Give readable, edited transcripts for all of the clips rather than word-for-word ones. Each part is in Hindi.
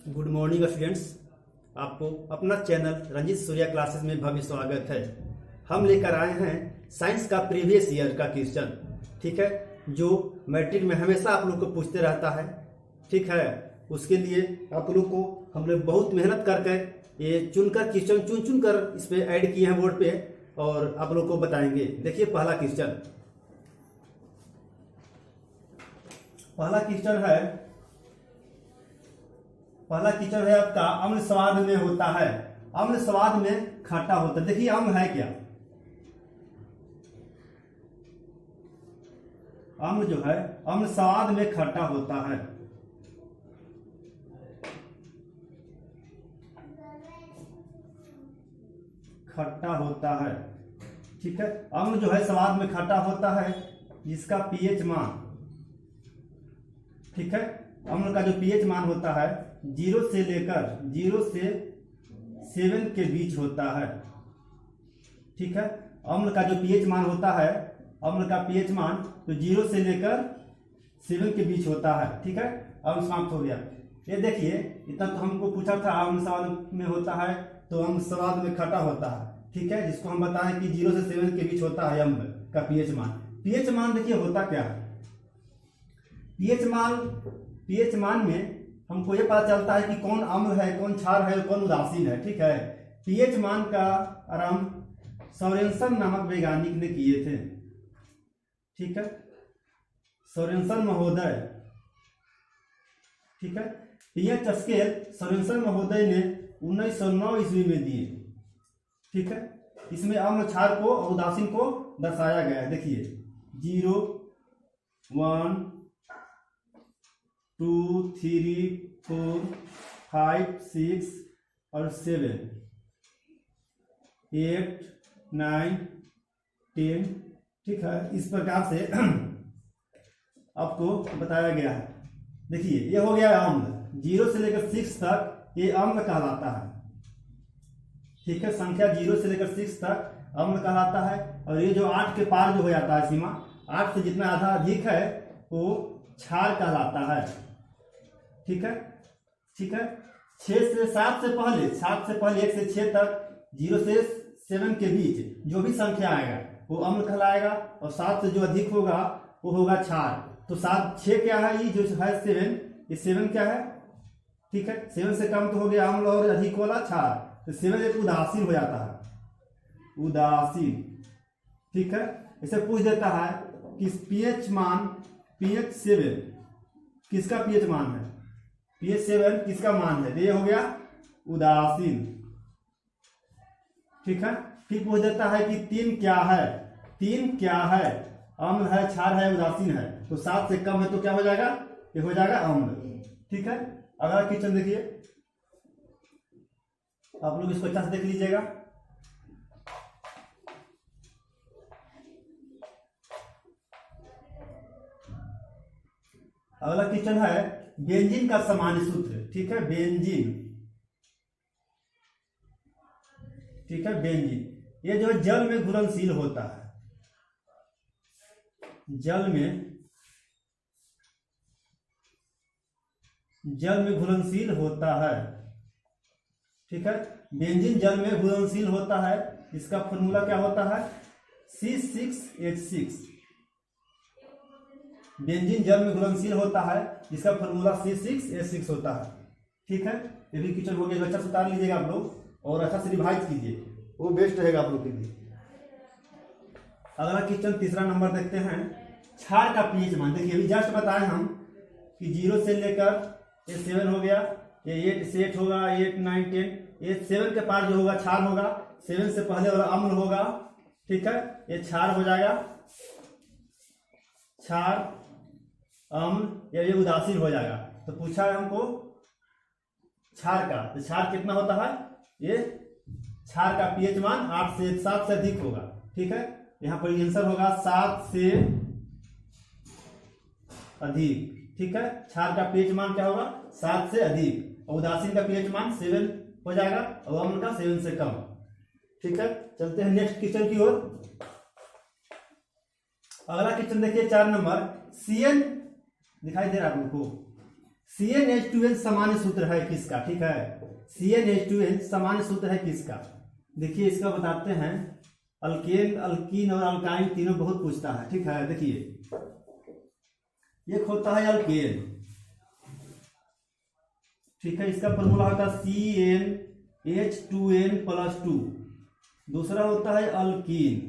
Good morning students. आपको अपना चैनल रंजित सूर्या क्लासेस में भव्य स्वागत है। हम लेकर आए हैं साइंस का प्रीवियस ईयर का क्वेश्चन, ठीक है, जो मैट्रिक में हमेशा आप लोग को पूछते रहता है, ठीक है। उसके लिए आप लोग को हम लोग बहुत मेहनत करके ये चुनकर क्वेश्चन चुन कर इस पे ऐड किए हैं बोर्ड पे, और आप लोग को बताएंगे। देखिए पहला क्वेश्चन है आपका अम्ल स्वाद में होता है। अम्ल स्वाद में खट्टा होता है। देखिए अम्ल है क्या? अम्ल जो है अम्ल स्वाद में खट्टा होता है। खट्टा होता है, ठीक है। अम्ल जो है स्वाद में खट्टा होता है, जिसका पीएच मान, ठीक है, अम्ल का जो पीएच मान होता है 0 से 7 के बीच होता है, ठीक है। अम्ल का जो पीएच मान होता है, अम्ल का पीएच मान तो 0 से 7 के बीच होता है, ठीक है। अम्ल समाप्त हो गया। ये देखिए इतना तो हमको पूछा था अम्ल स्वाद में होता है तो अम्ल स्वाद में खट्टा होता है, ठीक है, जिसको हम बताएं कि 0 से 7 के बीच होता है अम्ल का पीएच मान। पीएच मान देखिए होता क्या है। पीएच मान में हमको ये पता चलता है कि कौन अम्ल है, कौन क्षार है, कौन उदासीन है, ठीक है। पीएच मान का आरंभ सोरेनसन नामक वैज्ञानिक ने किए थे, ठीक है, सोरेनसन महोदय, ठीक है। पीएच स्केल सोरेनसन महोदय ने 1909 ईस्वी में दिए, ठीक है। इसमें अम्ल क्षार को और उदासीन को दर्शाया गया है। देखिए 0 1 2 3 4 5 6 और 7 8 9 10, ठीक है। इस प्रकार से आपको बताया गया है। देखिए ये हो गया अम्ल। 0 से लेकर 6 तक ये अम्ल कहलाता है, ठीक है। संख्या 0 से लेकर 6 तक अम्ल कहलाता है। और ये जो 8 के पार जो हो जाता है सीमा, 8 से जितना आधा अधिक है वो क्षार कहलाता है, ठीक है, ठीक है। 7 से पहले 1 से 6 तक, 0 से 7 के बीच जो भी संख्या आएगा वो अम्ल कहलाएगा, और 7 से जो अधिक होगा वो होगा क्षार। तो 6 क्या है, ये जो है 7, ये 7 क्या है, ठीक है। 7 से कम तो हो गया अम्ल और अधिक वाला क्षार, तो 7 एक उदासीन हो जाता है, उदासीन, ठीक है। इसे पूछ देता है कि pH 7 किसका pH मान है, pH 7 किसका मान है, तो ये हो गया उदासीन, ठीक है। फिर पूछ देता है कि 3 क्या है, 3 क्या है, अम्ल है, क्षार है, उदासीन है, तो 7 से कम है तो क्या हो जाएगा, ये हो जाएगा अम्ल, ठीक है। अगला क्वेश्चन देखिए, आप लोग इसको अच्छा से देख लीजिएगा। अगला क्वेश्चन है बेंजीन का सामान्य सूत्र, ठीक है, बेंजीन, ठीक है, बेंजीन। ये जो जल में घुलनशील होता है, जल में घुलनशील होता है, ठीक है। बेंजीन जल में घुलनशील होता है। इसका फॉर्मूला क्या होता है, C6H6। बेंजीन जल में घुलनशील होता है, इसका फॉर्मूला C6H6 होता है, ठीक है। ये भी क्वेश्चन हो गया, अच्छा से उतार लीजिएगा आप लोग और अच्छा से रिवाइज कीजिए, वो बेस्ट रहेगा आप लोग के लिए। अगला क्वेश्चन तीसरा नंबर देखते हैं, क्षार का पीएच मान। देखिए अभी जस्ट बताए हम कि 0 से लेकर ये 7 हो गया, ये 8 से 8 होगा, 8 9 10, ये 7 के पार जो होगा क्षार होगा, 7 से पहले वाला अम्ल होगा, ठीक है, ये क्षार हो जाएगा, क्षार अम्ल, ये उदासीन हो जाएगा। तो पूछा है हमको क्षार का, तो क्षार कितना होता है, ये क्षार का पीएच मान 7 से अधिक होगा, ठीक है। यहां पर आंसर होगा 7 से अधिक, ठीक है। क्षार का पीएच मान क्या होगा, 7 से अधिक, और उदासीन का पीएच मान 7 हो जाएगा, और अम्ल का 7 से कम, ठीक है। चलते हैं नेक्स्ट क्वेश्चन की ओर। अगला क्वेश्चन देखिए 4 नंबर, CN दिखाई दे रहा है आपको, CnH2n सामान्य सूत्र है किसका, ठीक है, CnH2n सामान्य सूत्र है किसका। देखिए इसका बताते हैं, अल्केन अल्कीन और अल्काइन तीनों बहुत पूछता है, ठीक है। देखिए एक होता है अल्केन, ठीक है, इसका फॉर्मूला होता है CnH2n+2। दूसरा होता है अल्कीन,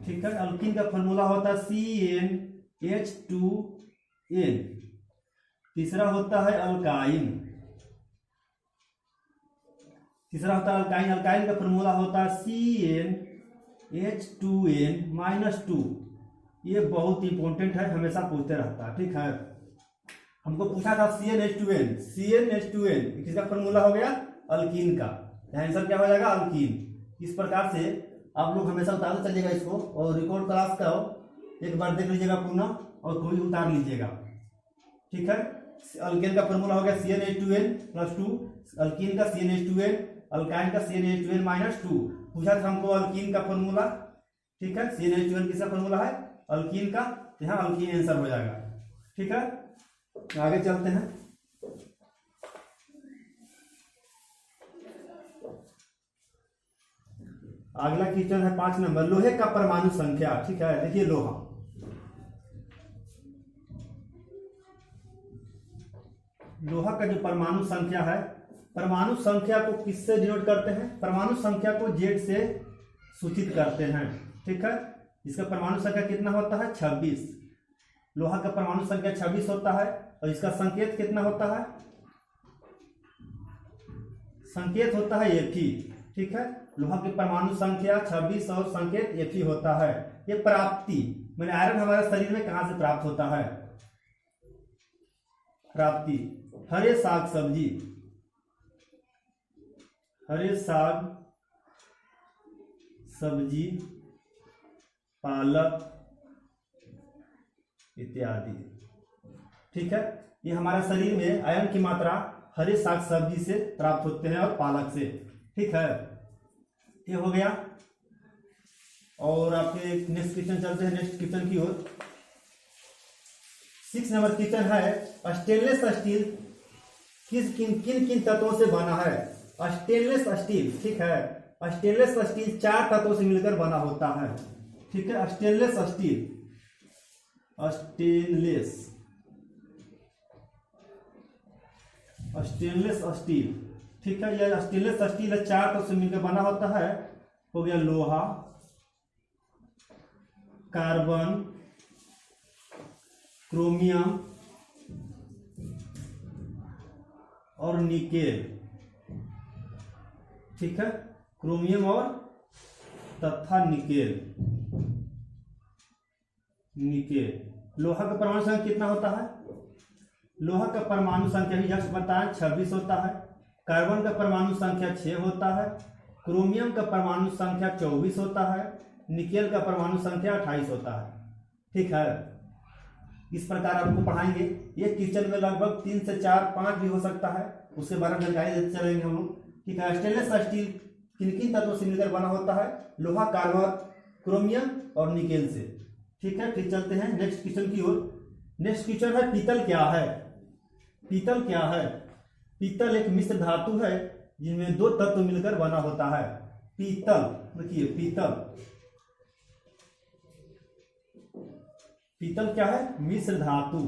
ठीक है, अल्कीन का फॉर्मूला होता है CnH2n। तीसरा होता है अल्काइन, अल्काइन का फॉर्मूला होता है CnH2n-2। ये बहुत इंपॉर्टेंट है, हमेशा पूछते रहता है, ठीक है। हमको पूछा था CnH2n किसका फॉर्मूला हो गया, अल्कीन का। आंसर क्या हो जाएगा, अल्कीन। इस प्रकार से आप लोग हमेशा उतारते चलिएगा इसको, और रिकॉर्ड क्लास का एक बार देख लीजिएगा पूर्ण, और कोई उतार लीजिएगा, ठीक है। अल्केन का फॉर्मूला हो गया CnH2n+2, अल्कीन का CnH2n, अल्काइन का CnH2n-2। पूछा था हमको अल्कीन का फॉर्मूला, ठीक है, CnH2n किसका फॉर्मूला है, अल्कीन का। यहाँ अल्कीन आंसर हो जाएगा, ठीक है। आगे चलते हैं। अगला क्वेश्चन है 5 नंबर, लोहे का परमाणु संख्या, ठीक है। देखिए लोहा का जो परमाणु संख्या है, परमाणु संख्या को किससे डिनोट करते हैं, परमाणु संख्या को Z से सूचित करते हैं, ठीक है। इसका परमाणु संख्या कितना होता है, 26। लोहा का परमाणु संख्या 26 होता है, और इसका संकेत कितना होता है, संकेत होता है Fe, ठीक है। लोहा की परमाणु संख्या 26 और संकेत Fe होता है। ये प्राप्ति मैंने आयरन हमारे शरीर में कहां से प्राप्त होता है, प्राप्ति हरे साग सब्जी, हरे साग सब्जी, पालक इत्यादि, ठीक है। ये हमारे शरीर में आयरन की मात्रा हरे साग सब्जी से प्राप्त होते हैं और पालक से, ठीक है। ये हो गया। और आपके नेक्स्ट क्वेश्चन चलते हैं, नेक्स्ट क्वेश्चन की ओर। 6 नंबर क्वेश्चन है, स्टेनलेस स्टील किन किन तत्वों से बना है। स्टेनलेस स्टील, ठीक है, स्टेनलेस स्टील 4 तत्वों से मिलकर बना होता है, ठीक है। स्टेनलेस स्टील, स्टेनलेस स्टील, ठीक है। यह स्टेनलेस स्टील 4 तत्वों से मिलकर बना होता है। हो गया लोहा, कार्बन, क्रोमियम और निकेल, ठीक है। क्रोमियम और तथा निकेल। लोहा का परमाणु संख्या कितना होता है, लोहा का परमाणु संख्या भी जस्ट बताएं 26 होता है। कार्बन का परमाणु संख्या 6 होता है। क्रोमियम का परमाणु संख्या 24 होता है। निकेल का परमाणु संख्या 28 होता है, ठीक है। इस प्रकार आपको पढ़ाएंगे। ये क्वेश्चन में लगभग 3 से 4, 5 भी हो सकता है, उसके बारे में जानकारी देते चलेंगे हम लोग, ठीक है। स्टेनलेस स्टील किन किन तत्वों से मिलकर बना होता है, लोहा, कार्बन, क्रोमियम और निकेल से, ठीक है। फिर चलते हैं नेक्स्ट क्वेश्चन की ओर। नेक्स्ट क्वेश्चन है, पीतल क्या है। पीतल क्या है, पीतल एक मिश्र धातु है जिनमें 2 तत्व मिलकर बना होता है। पीतल, देखिए पीतल क्या है, मिश्र धातु,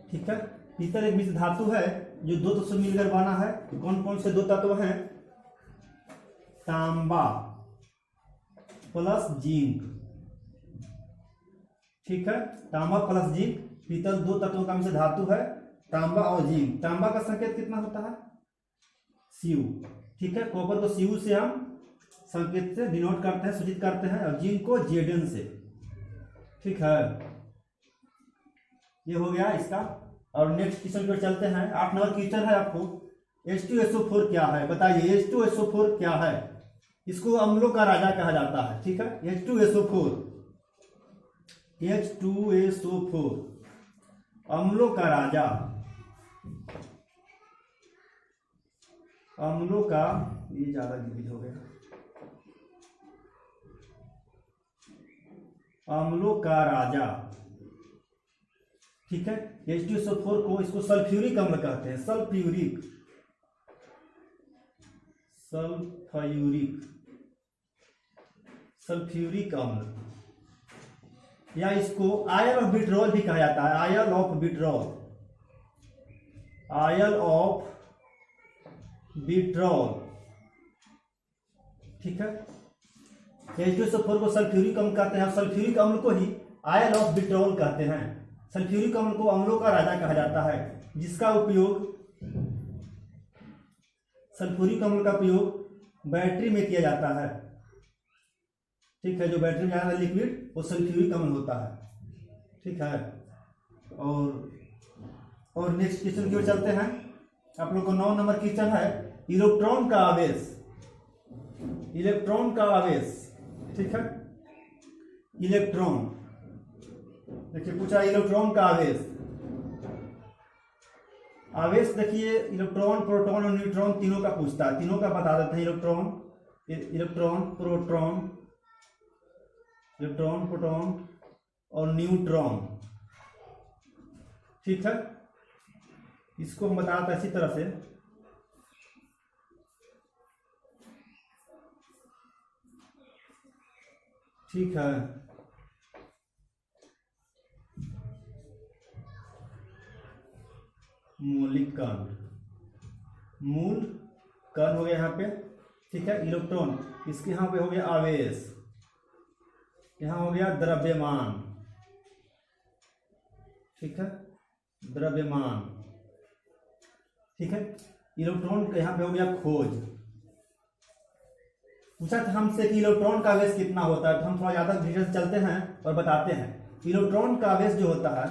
ठीक है। पीतल एक मिश्र धातु है जो 2 तत्व से मिलकर बना है। कौन कौन से 2 तत्व हैं, तांबा प्लस जिंक, ठीक है। तांबा प्लस जिंक, पीतल 2 तत्वों का मिश्र धातु है, तांबा और जिंक। तांबा का संकेत कितना होता है, Cu, ठीक है। कॉपर को Cu से हम संकेत से डिनोट करते हैं, सूचित करते हैं, और जिंक को Zn से, ठीक है। ये हो गया इसका। और नेक्स्ट क्वेश्चन पर चलते हैं। 8 नंबर क्वेश्चन है आपको, H2SO4 क्या है, बताइए H2SO4 क्या है। इसको अम्लों का राजा कहा जाता है, ठीक है। H2SO4 अम्लों का राजा, अम्लों का ये ज्यादा गिरी हो गया। अम्लों का राजा, ठीक है। H2SO4 को इसको सल्फ्यूरिक अम्ल कहते हैं, सल्फ्यूरिक सल्फ्यूरिक अम्ल, या इसको आयल ऑफ विट्रोल भी कहा जाता है, oil of vitriol, oil of vitriol, ठीक है। H2SO4 को सल्फ्यूरिक अम्ल कहते हैं, सल्फ्यूरिक अम्ल को ही आयल ऑफ विट्रोल कहते हैं। सल्फ्यूरिक अम्ल को अम्लों का राजा कहा जाता है, जिसका उपयोग, सल्फ्यूरिक अम्ल का उपयोग बैटरी में किया जाता है, ठीक है। जो बैटरी में जाता है लिक्विड, वो सल्फ्यूरिक अम्ल होता है, ठीक है। और नेक्स्ट क्वेश्चन की ओर चलते हैं। आप लोग को 9 नंबर क्वेश्चन है, इलेक्ट्रॉन का आवेश, इलेक्ट्रॉन का आवेश, ठीक है। इलेक्ट्रॉन, देखिए पूछा इलेक्ट्रॉन का आवेश। आवेश देखिए इलेक्ट्रॉन, प्रोटॉन और न्यूट्रॉन तीनों का पूछता है, तीनों का बता देते हैं। इलेक्ट्रॉन, प्रोटॉन और न्यूट्रॉन, ठीक है। इसको हम बताते हैं इसी तरह से, ठीक है। मौलिक कण, मूल कण हो गया यहाँ पे, ठीक है। इलेक्ट्रॉन, इसके यहाँ पे हो गया आवेश, यहाँ हो गया द्रव्यमान, ठीक है, द्रव्यमान, ठीक है। इलेक्ट्रॉन का यहाँ पे हो गया खोज। पूछा था हमसे कि इलेक्ट्रॉन का आवेश कितना होता है, तो हम थोड़ा ज्यादा डिटेल चलते हैं और बताते हैं। इलेक्ट्रॉन का आवेश जो होता है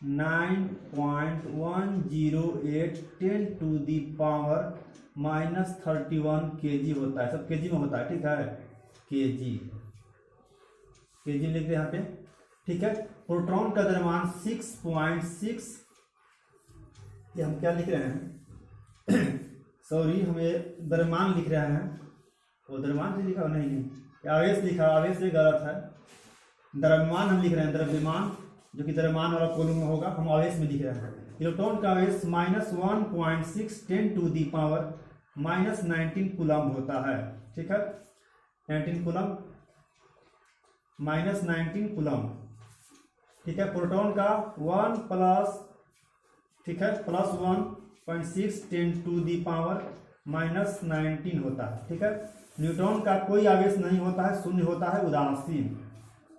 9.108 10⁻⁻31 kg होता है, सब kg में होता है, ठीक है। kg लिख रहे यहाँ पे, ठीक है। प्रोटॉन का द्रव्यमान 6.6, ये हम क्या लिख रहे हैं सॉरी, हमें द्रव्यमान लिख रहे हैं, वो द्रव्यमान से लिखा नहीं, आवेश लिखा, आवेश से गलत है। द्रव्यमान हम लिख रहे हैं, द्रव्यमान जो कि द्रव्यमान वाला कॉलम में होगा, हम आवेश में लिख रहे हैं। इलेक्ट्रॉन का आवेश -1.6 10⁻⁻19 कूलम होता है, ठीक है। 19 कूलम, ठीक है। प्रोटॉन का 1 प्लस, ठीक है, +1.6 10⁻⁻19 होता है, ठीक है। न्यूट्रॉन का कोई आवेश नहीं होता है, शून्य होता है, उदासीन,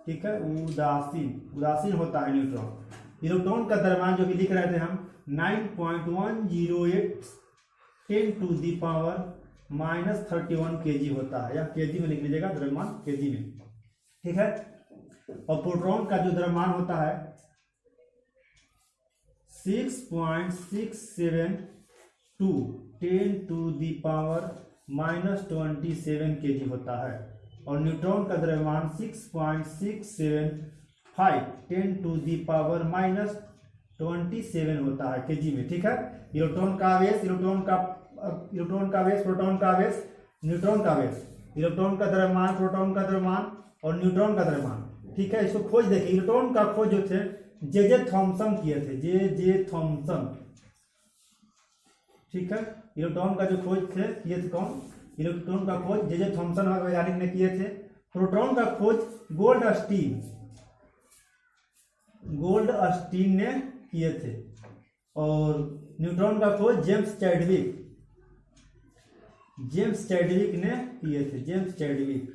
ठीक है, उदासीन होता है न्यूट्रॉन। इलेक्ट्रॉन का द्रव्यमान जो कि लिख रहे थे हम 9.108 10⁻31 kg होता है, या kg में लिख लीजिएगा, द्रव्यमान kg में, ठीक है। और प्रोटॉन का जो द्रव्यमान होता है 6.672 10⁻⁻27 kg होता है। और न्यूट्रॉन का द्रव्यमान 6.675 10⁻⁻27 होता है kg में, ठीक है। इलेक्ट्रॉन का आवेश, प्रोटॉन का आवेश, न्यूट्रॉन का आवेश, इलेक्ट्रॉन का द्रव्यमान, प्रोटॉन का द्रव्यमान और न्यूट्रॉन का द्रव्यमान, ठीक है। इसको खोज देखिए, इलेक्ट्रॉन का खोज जो थे जे थॉमसन किए थे, जे थॉमसन, ठीक है। इलेक्ट्रॉन का जो खोज थे किए थे कौन? इलेक्ट्रॉन का खोज जे थॉमसन वैज्ञानिक ने किए थे। प्रोटॉन का खोज गोल्डस्टीन ने किए थे। और न्यूट्रॉन का खोज जेम्स चैडविक ने किए थे, जेम्स चैडविक,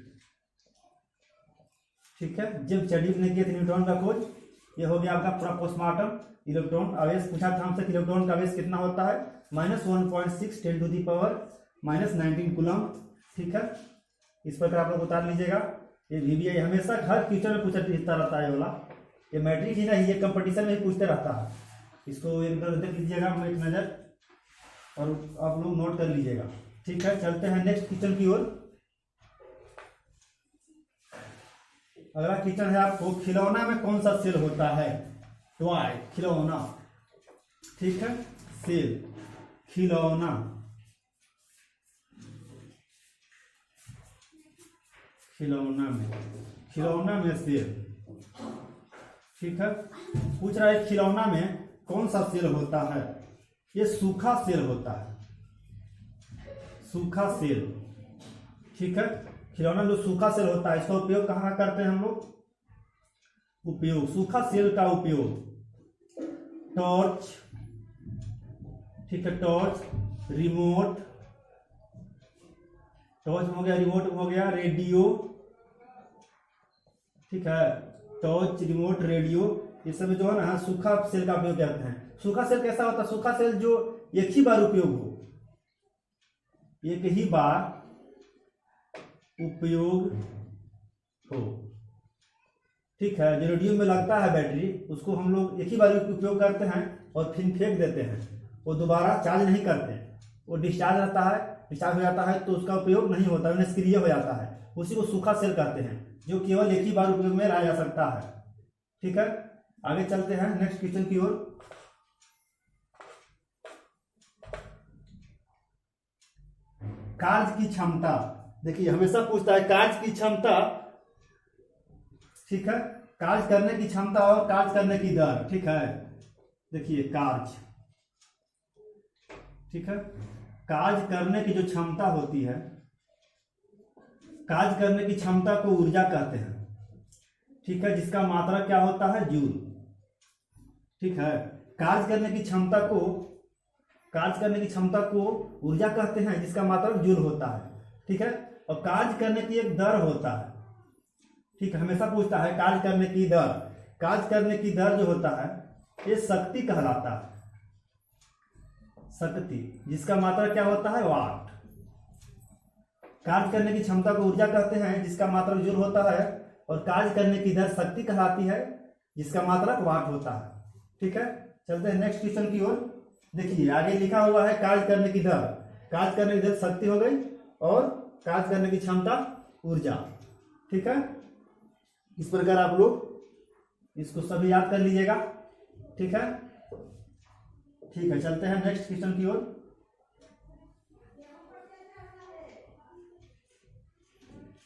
ठीक है। जेम्स चैडविक ने किए थे न्यूट्रॉन का खोज। ये हो गया आपका पूरा पोस्टमार्टम। इलेक्ट्रॉन आवेश पूछा था हमसे कि इलेक्ट्रॉन का आवेश कितना होता है, -1.6 10⁻⁻19 कूलम, ठीक है। इस प्रकार आप लोग उतार लीजिएगा। ये VBI हमेशा हर क्वेश्चन में पूछता रहता है, वाला ये मैट्रिक ही नहीं, ये कंपटीशन में ही पूछते रहता है। इसको एक नजर देख लीजिएगा, एक नजर, और आप लोग नोट कर लीजिएगा, ठीक है। चलते हैं नेक्स्ट क्वेश्चन की ओर। अगला क्वेश्चन है आपको, खिलौना में कौन सा सेल होता है? टॉय, खिलौना, ठीक है, सेल, खिलौना, खिलौना में सेल। ठीक है, पूछ रहा है खिलौना में कौन सा सेल होता है? ये सूखा सेल होता है, सूखा सेल। ठीक है, खिलौना जो सूखा सेल होता है इसका उपयोग कहाँ करते हैं हम लोग? सूखा सेल का उपयोग टॉर्च, ठीक है, टॉर्च, रिमोट, टॉर्च हो गया, रिमोट हो गया, रेडियो, ठीक है, टॉर्च, रिमोट, रेडियो, ये सब जो है ना सूखा सेल का उपयोग करते हैं। सूखा सेल कैसा होता है? सूखा सेल जो एक ही बार उपयोग हो, एक ही बार उपयोग हो। ठीक है, जो रेडियो में लगता है बैटरी, उसको हम लोग एक ही बार उपयोग करते हैं और फिर फेंक देते हैं, वो दोबारा चार्ज नहीं करते, वो डिस्चार्ज रहता है, डिस्चार्ज हो जाता है तो उसका उपयोग नहीं होता है, निष्क्रिय हो जाता है। उसी को सूखा सेल कहते हैं, जो केवल एक ही बार उपयोग में लाया जा सकता है। ठीक है, आगे चलते हैं नेक्स्ट क्वेश्चन की ओर। कार्य की क्षमता, देखिए हमेशा पूछता है कार्य की क्षमता। ठीक है, कार्य करने की क्षमता और कार्य करने की दर। ठीक है, देखिए कार्य, ठीक है, कार्य करने की जो क्षमता होती है, कार्य करने की क्षमता को ऊर्जा कहते हैं। ठीक है, जिसका मात्रा क्या होता है? जूल। ठीक है, कार्य करने की क्षमता को ऊर्जा कहते हैं, जिसका मात्रा जूल होता है। ठीक है, और कार्य करने की एक दर होता है। ठीक है, हमेशा पूछता है कार्य करने की दर। कार्य करने की दर जो होता है ये शक्ति कहलाता है, शक्ति, जिसका मात्रा क्या होता है? वाट। कार्य करने की क्षमता को ऊर्जा कहते हैं, जिसका मात्रक जूल होता है, और कार्य करने की दर शक्ति कहलाती है, जिसका मात्रक वाट होता है। ठीक है, चलते हैं नेक्स्ट क्वेश्चन की ओर। देखिए आगे लिखा हुआ है कार्य करने की दर, कार्य करने की दर शक्ति हो गई और कार्य करने की क्षमता ऊर्जा। ठीक है, इस प्रकार आप लोग इसको सभी याद कर लीजिएगा। ठीक है, ठीक है, चलते हैं नेक्स्ट क्वेश्चन की ओर।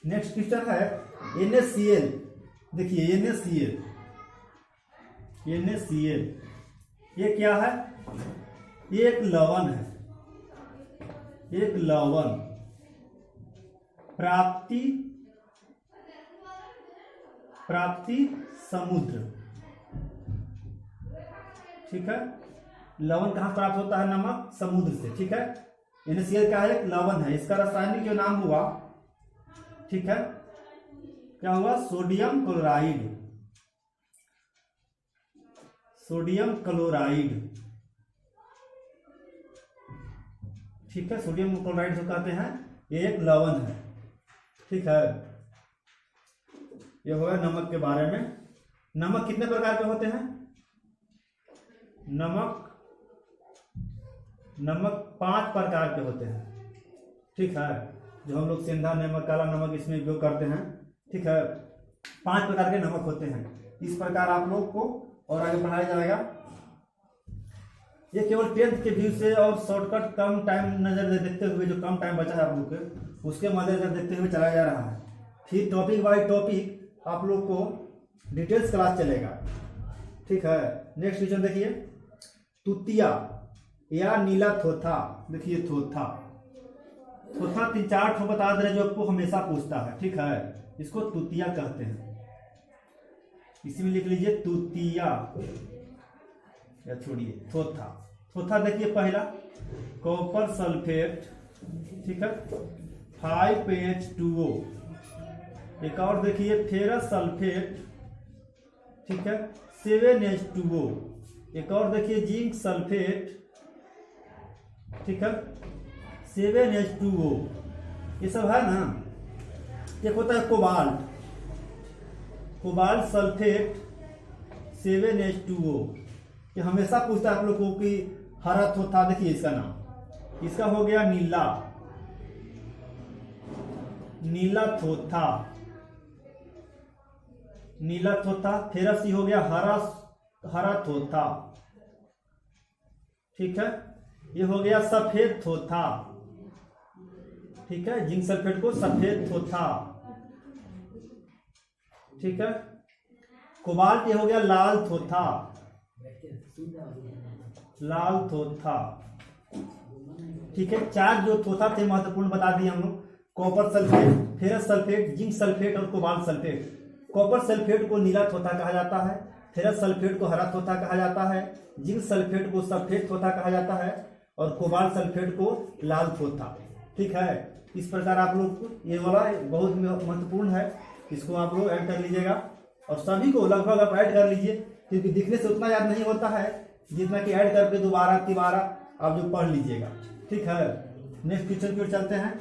नेक्स्ट क्वेश्चन है NaCl। देखिए NaCl ये क्या है? ये एक लवण है, एक लवण। प्राप्ति समुद्र। ठीक है, लवण कहां प्राप्त होता है? नमक, समुद्र से। ठीक है, NaCl का एक लवण है, इसका रासायनिक जो नाम हुआ, ठीक है, क्या हुआ? Sodium chloride. Sodium chloride. ठीक है, सोडियम क्लोराइड जो कहते हैं ये एक लवण है। ठीक है, ये हुआ नमक के बारे में। नमक कितने प्रकार के होते हैं? नमक 5 प्रकार के होते हैं। ठीक है, जो हम लोग सेंधा नमक, काला नमक इसमें उपयोग करते हैं। ठीक है, 5 प्रकार के नमक होते हैं। इस प्रकार आप लोग को और आगे पढ़ाया जाएगा। ये केवल 10th के व्यू से और शॉर्टकट कम टाइम नजर देखते हुए, जो कम टाइम बचा है आप लोग के, उसके मद्देनजर देखते हुए चलाया जा रहा है। फिर टॉपिक बाय टॉपिक आप लोग को डिटेल्स क्लास चलेगा। ठीक है, नेक्स्ट क्वेश्चन देखिए, तुतिया या नीला थोथा। देखिए थोथा 3-4 ठो बता दे रहे जो आपको हमेशा पूछता है। ठीक है, इसको तुतिया कहते हैं। इसी में लिख लीजिए तुतिया, या छोड़िए थोथा देखिए पहला कॉपर सल्फेट। ठीक है, 5H2O। एक और देखिए फेरस सल्फेट। ठीक है, 7H2O। एक और देखिए जिंक सल्फेट। ठीक है, 7H2O। ये सब है ना। एक होता है कोबाल्ट सल्फेट 7H2O। ये हमेशा पूछता है आप लोग को कि हरा थोथा। देखिए इसका नाम, इसका हो गया नीला थोथा। फेरस ही हो गया हरा थोथा। ठीक है, ये हो गया सफेद थोथा। ठीक है, जिंक सल्फेट को सफेद थोथा। ठीक है। कोबाल्ट ये हो गया लाल थोथा, लाल थोथा, ठीक है। चार जो थोथा थे महत्वपूर्ण बता दिए हम लोग, copper sulphate, ferrous sulphate, zinc sulphate और कोबाल्ट सल्फेट। कॉपर सल्फेट को नीला थोथा कहा जाता है, फेरस सल्फेट को हरा थोथा कहा जाता है, जिंक सल्फेट को सफेद थोथा कहा जाता है और कोबाल्ट सल्फेट को लाल थोथा, ठीक है। इस प्रकार आप लोग ये वाला बहुत महत्वपूर्ण है, इसको आप लोग ऐड कर लीजिएगा और सभी को लगभग आप ऐड कर लीजिए, क्योंकि दिखने से उतना याद नहीं होता है जितना कि ऐड करके दोबारा तिबारा आप जो पढ़ लीजिएगा, ठीक है। नेक्स्ट क्वेश्चन की ओर चलते हैं।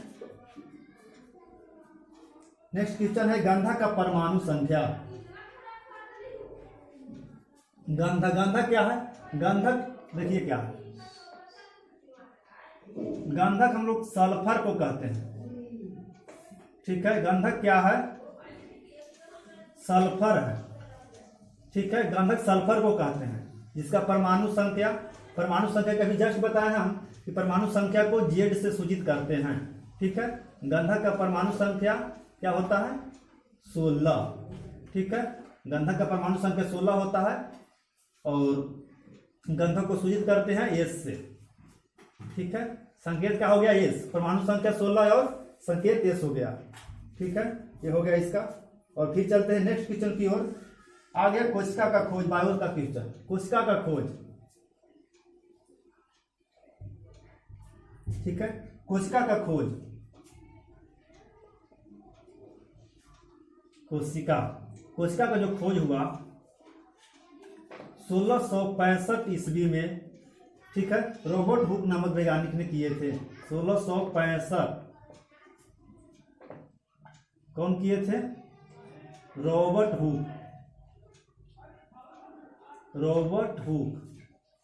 नेक्स्ट क्वेश्चन है गंधक का परमाणु संख्या। गंधक क्या है? गंधक देखिए क्या है, गंधक हम लोग सल्फर को कहते हैं, ठीक है। गंधक क्या है? सल्फर है, ठीक है। गंधक सल्फर को कहते हैं, जिसका परमाणु संख्या कभी जस्ट बताया हम कि परमाणु संख्या को जेड से सूचित करते हैं, ठीक है। गंधक का परमाणु संख्या क्या होता है? 16, ठीक है। गंधक का परमाणु संख्या 16 होता है और गंधक को सूचित करते हैं एस से, ठीक है। संकेत क्या हो गया? एस। परमाणु संख्या 16 और संकेत एस हो गया, ठीक है। ये हो गया इसका। और फिर चलते हैं नेक्स्ट क्वेश्चन की ओर। आ गया कोशिका का खोज, बायो का क्वेश्चन, कोशिका का खोज, ठीक है। कोशिका का खोज, कोशिका का जो खोज हुआ 1665 ईस्वी में, ठीक है। रॉबर्ट हुक नामक वैज्ञानिक ने किए थे। 1665 कौन किए थे? रॉबर्ट हुक,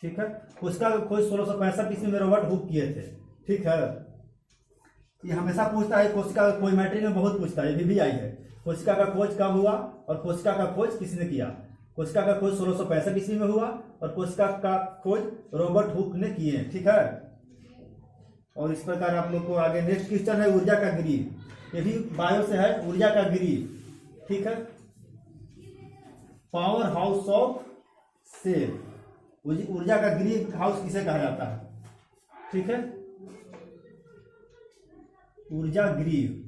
ठीक है। कोशिका का खोज 1665 ईस्वी में रॉबर्ट हुक किए थे, ठीक है। ये हमेशा पूछता है, कोशिका का खोज मैट्रिक में बहुत पूछता है, ये भी आई है। कोशिका का खोज कब हुआ और कोशिका का खोज किसने किया? कोशिका का खोज 1665 ईस्वी में हुआ और कोशिका का खोज रॉबर्ट हुक ने किए, ठीक है। और इस प्रकार आप लोग को आगे नेक्स्ट क्वेश्चन है ऊर्जा का ग्रिड, ये भी बायो से है। ऊर्जा का ग्रिड, ठीक है। पावर हाउस ऑफ सेल, ऊर्जा का ग्रिड हाउस किसे कहा जाता है? ठीक है, ऊर्जा ग्रिड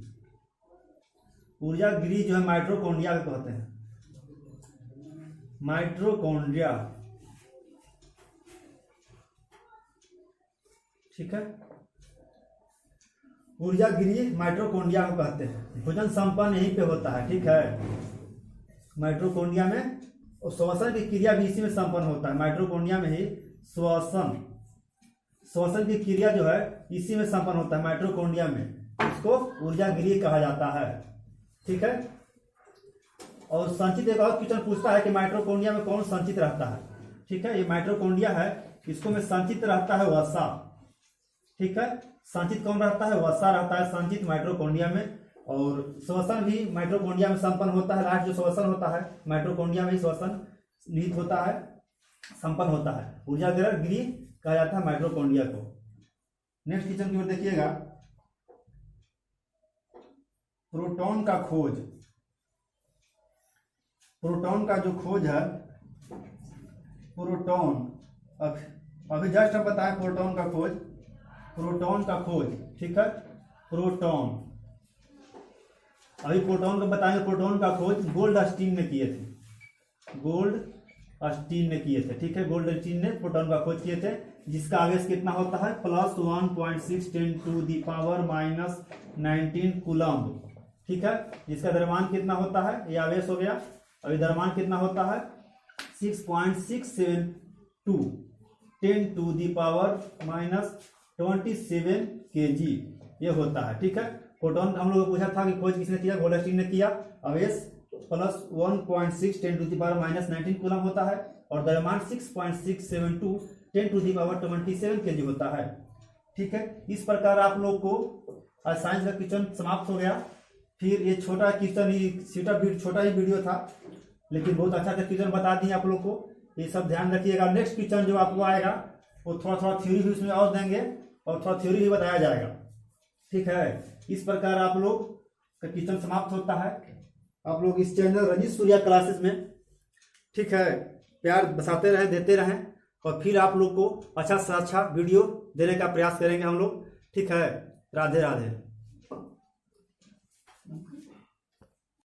जो है माइटोकॉन्ड्रिया को कहते हैं, माइटोकॉन्ड्रिया, ठीक है। ऊर्जा ग्रिड माइटोकॉन्ड्रिया को कहते हैं। भोजन संपन्न यहीं पे होता है, ठीक है। माइटोकॉन्ड्रिया में और श्वसन की क्रिया भी इसी में संपन्न होता है। माइटोकॉन्ड्रिया में ही श्वसन की क्रिया जो है इसी में संपन्न होता है, माइटोकॉन्ड्रिया में। इसको ऊर्जा ग्रिड कहा जाता है, ठीक है। और संचित एक और क्वेश्चन पूछता है कि माइटोकॉन्ड्रिया में कौन संचित रहता है, ठीक है। ये माइटोकॉन्ड्रिया है, इसको में संचित रहता है वसा, ठीक है। संचित कौन रहता है? वसा रहता है संचित माइटोकॉन्ड्रिया में। और श्वसन भी माइटोकॉन्ड्रिया में संपन्न होता है। लास्ट जो श्वसन होता है माइटोकॉन्ड्रिया में ही श्वसन निहित होता है, संपन्न होता है। ऊर्जा ग्रिड कहा जाता है माइटोकॉन्ड्रिया को। नेक्स्ट क्वेश्चन की ओर देखिएगा, प्रोटॉन का खोज। प्रोटॉन का जो खोज है, प्रोटॉन अभी जस्ट हम बताएं प्रोटॉन का खोज, ठीक है। प्रोटॉन अभी प्रोटॉन को बताएंगे। प्रोटॉन का खोज गोल्डस्टीन ने किए थे, ठीक है। गोल्डस्टीन ने प्रोटॉन का खोज किए थे, जिसका आवेश कितना होता है? +1.6 × 10⁻⁻19 कूलम्ब, ठीक है। जिसका द्रव्यमान कितना होता है? ये आवेश हो गया। अभी द्रव्यमान कितना होता है? 6.672 10⁻⁻27 kg ये होता है, ठीक है। प्रोटॉन हम लोगों को पूछा था कि खोज किसने किया? गोल्डस्टीन ने किया। आवेश +1.6 10⁻⁻19 कूलम होता है और द्रव्यमान 6.672 10⁻27 kg होता है, ठीक है। इस प्रकार आप लोग को आज साइंस का क्वेश्चन समाप्त हो गया। फिर ये छोटा क्वेश्चन ही छोटा ही वीडियो था, लेकिन बहुत अच्छा क्वेश्चन बता दिए आप लोग को। ये सब ध्यान रखिएगा। नेक्स्ट क्वेश्चन जो आपको आएगा वो थोड़ा थ्योरी भी उसमें और देंगे और थोड़ा थ्योरी भी बताया जाएगा, ठीक है। इस प्रकार आप लोग का क्वेश्चन समाप्त होता है। आप लोग इस चैनल रंजीत सूर्या क्लासेस में, ठीक है, प्यार बसाते रहें, देते रहें, और फिर आप लोग को अच्छा से अच्छा वीडियो देने का प्रयास करेंगे हम लोग। ठीक है, राधे राधे।